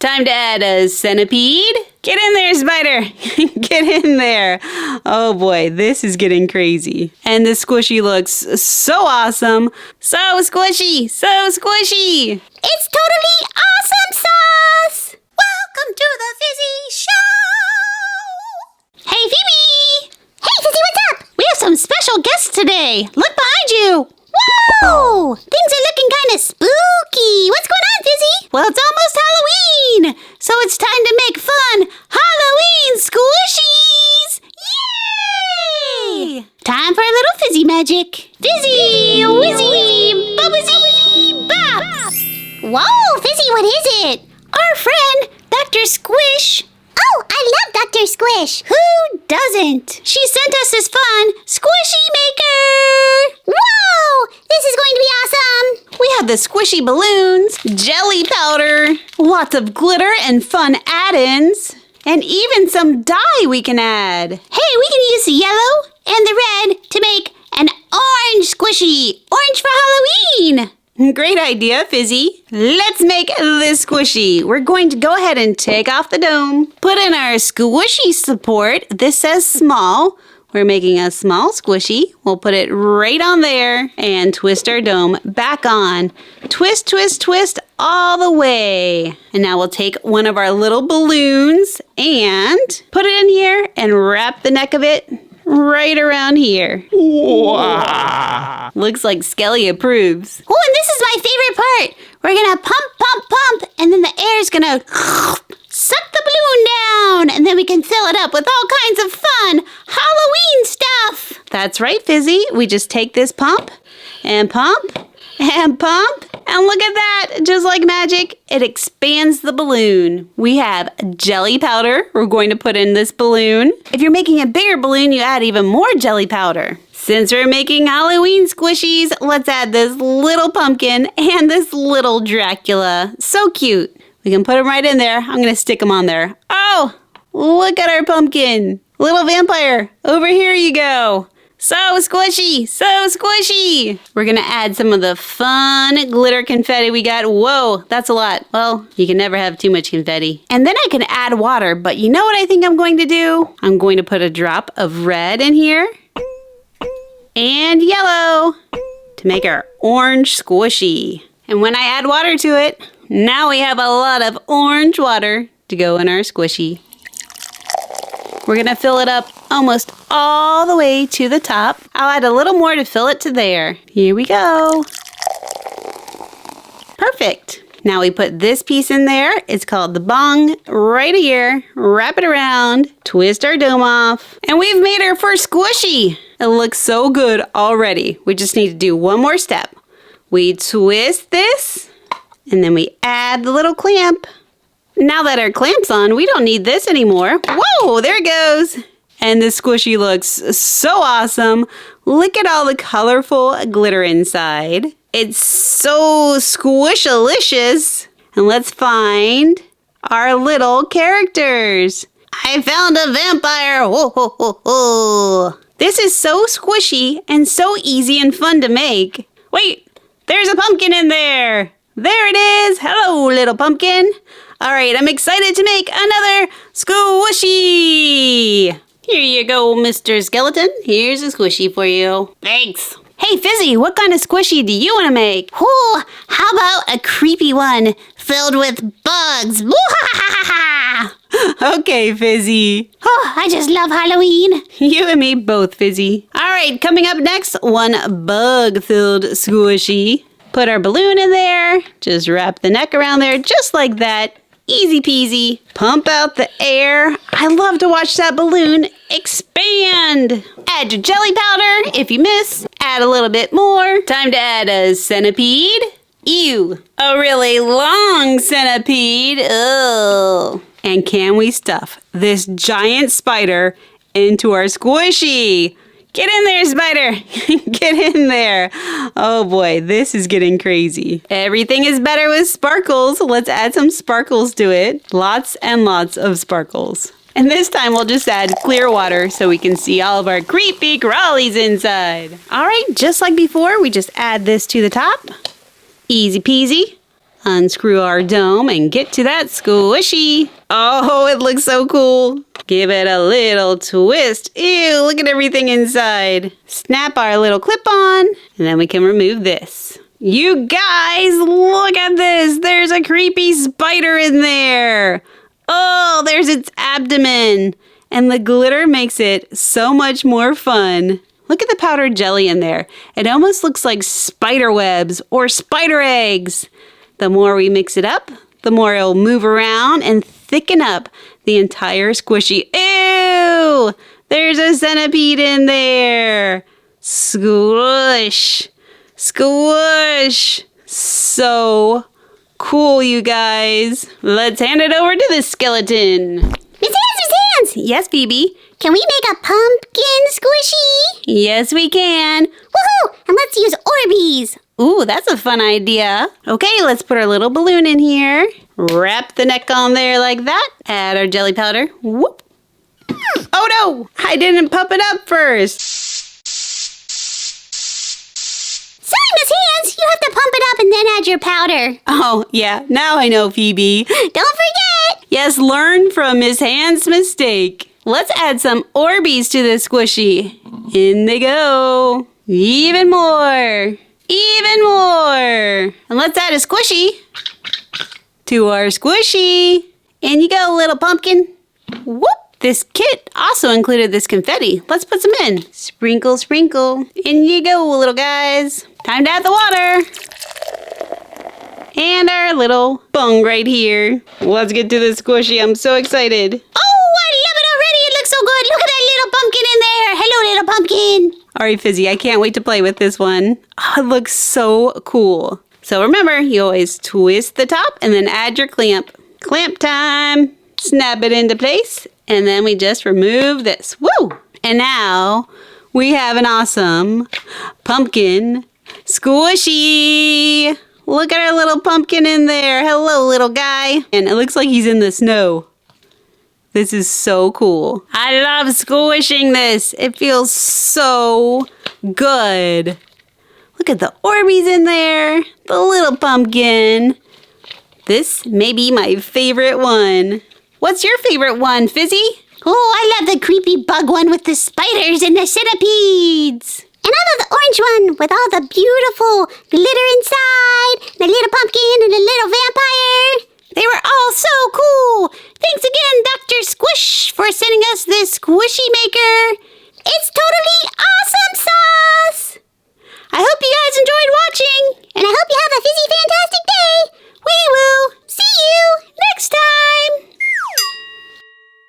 Time to add a centipede. Get in there, spider. Get in there. Oh boy, this is getting crazy. And the squishy looks so awesome. So squishy, so squishy. It's totally awesome sauce. Welcome to the Fizzy Show. Hey, Phoebe. Hey, Fizzy, what's up? We have some special guests today. Look behind you. Whoa! Things are looking kind of spooky. What's going on, Fizzy? Well, it's almost Halloween, so it's time to make fun Halloween squishies! Yay! Time for a little Fizzy magic. Fizzy, whizzy, bubbuzzy, bop! Whoa, Fizzy, what is it? Our friend, Doctor Squish. Oh, I love Doctor Squish. Who doesn't? She sent us this fun Squishy Maker. Whoa, this is going to be awesome. We have the squishy balloons, jelly powder, lots of glitter and fun add-ins, and even some dye we can add. Hey, we can use the yellow and the red to make an orange squishy. Orange for Halloween. Great idea, Fizzy. Let's make this squishy. We're going to go ahead and take off the dome. Put in our squishy support. This says small. We're making a small squishy. We'll put it right on there and twist our dome back on. Twist, twist, twist all the way. And now we'll take one of our little balloons and put it in here and wrap the neck of it right around here. Wow. Looks like Skelly approves. Oh, and this is my favorite part. We're gonna pump, pump, pump, and then the air's gonna suck the balloon down, and then we can fill it up with all kinds of fun Halloween stuff. That's right, Fizzy. We just take this pump, and pump, and pump, and look at that. Just like magic, it expands the balloon. We have jelly powder we're going to put in this balloon. If you're making a bigger balloon, you add even more jelly powder. Since we're making Halloween squishies, let's add this little pumpkin and this little Dracula. So cute. We can put them right in there. I'm going to stick them on there. Oh, look at our pumpkin. Little vampire. Over here you go. So squishy, so squishy. We're going to add some of the fun glitter confetti we got. Whoa, that's a lot. Well, you can never have too much confetti. And then I can add water, but you know what I think I'm going to do? I'm going to put a drop of red in here and yellow to make our orange squishy. And when I add water to it, now we have a lot of orange water to go in our squishy. We're going to fill it up almost all the way to the top. I'll add a little more to fill it to there. Here we go. Perfect. Now we put this piece in there. It's called the bong right here. Wrap it around, twist our dome off, and we've made our first squishy. It looks so good already. We just need to do one more step. We twist this, and then we add the little clamp. Now that our clamp's on, we don't need this anymore. Whoa, there it goes. And this squishy looks so awesome. Look at all the colorful glitter inside. It's so squishalicious. And let's find our little characters. I found a vampire. Whoa, ho, ho, ho. This is so squishy and so easy and fun to make. Wait, there's a pumpkin in there. There it is. Hello, little pumpkin. All right, I'm excited to make another squishy. Here you go, Mr. Skeleton. Here's a squishy for you. Thanks. Hey, Fizzy, what kind of squishy do you want to make? Oh, how about a creepy one filled with bugs? Okay, Fizzy. Oh, I just love Halloween. You and me both, Fizzy. All right, coming up next, one bug-filled squishy. Put our balloon in there. Just wrap the neck around there just like that. Easy peasy. Pump out the air. I love to watch that balloon expand. Add your jelly powder. If you miss, add a little bit more. Time to add a centipede. Ew, a really long centipede. Ugh. And can we stuff this giant spider into our squishy? Get in there, spider. Get in there. Oh boy, this is getting crazy. Everything is better with sparkles. Let's add some sparkles to it. Lots and lots of sparkles. And this time we'll just add clear water so we can see all of our creepy crawlies inside. All right, just like before, we just add this to the top. Easy peasy. Unscrew our dome and get to that squishy. Oh, it looks so cool. Give it a little twist. Ew, look at everything inside. Snap our little clip on, and then we can remove this. You guys, look at this. There's a creepy spider in there. Oh, there's its abdomen. And the glitter makes it so much more fun. Look at the powdered jelly in there. It almost looks like spider webs or spider eggs. The more we mix it up, the more it'll move around and thicken up the entire squishy. Ew! There's a centipede in there. Squish. Squish. So cool, you guys. Let's hand it over to the skeleton. Miss Hands! Yes, Phoebe? Can we make a pumpkin squishy? Yes, we can. Woohoo! And let's use Orbeez. Ooh, that's a fun idea. Okay, let's put our little balloon in here. Wrap the neck on there like that. Add our jelly powder. Whoop. Oh no, I didn't pump it up first. Sorry, Miss Hands. You have to pump it up and then add your powder. Oh, yeah, now I know, Phoebe. Don't forget. Yes, learn from Miss Hand's mistake. Let's add some Orbeez to this squishy. In they go. Even more. Even more. And let's add a squishy to our squishy. In you go, little pumpkin. Whoop. This kit also included this confetti. Let's put some in. Sprinkle, sprinkle. In you go, little guys. Time to add the water. And our little bung right here. Let's get to the squishy. I'm so excited. Oh, I love it already. It looks so good. Look at that little pumpkin in there. Hello, little pumpkin. All right, Fizzy, I can't wait to play with this one. Oh, it looks so cool. So remember, you always twist the top and then add your clamp. Clamp time. Snap it into place. And then we just remove this. Woo! And now we have an awesome pumpkin squishy. Look at our little pumpkin in there. Hello, little guy. And it looks like he's in the snow. This is so cool. I love squishing this. It feels so good. Look at the Orbeez in there. The little pumpkin. This may be my favorite one. What's your favorite one, Fizzy? Oh, I love the creepy bug one with the spiders and the centipedes. And I love the orange one with all the beautiful glitter inside, the little pumpkin and the little vampire. They were all so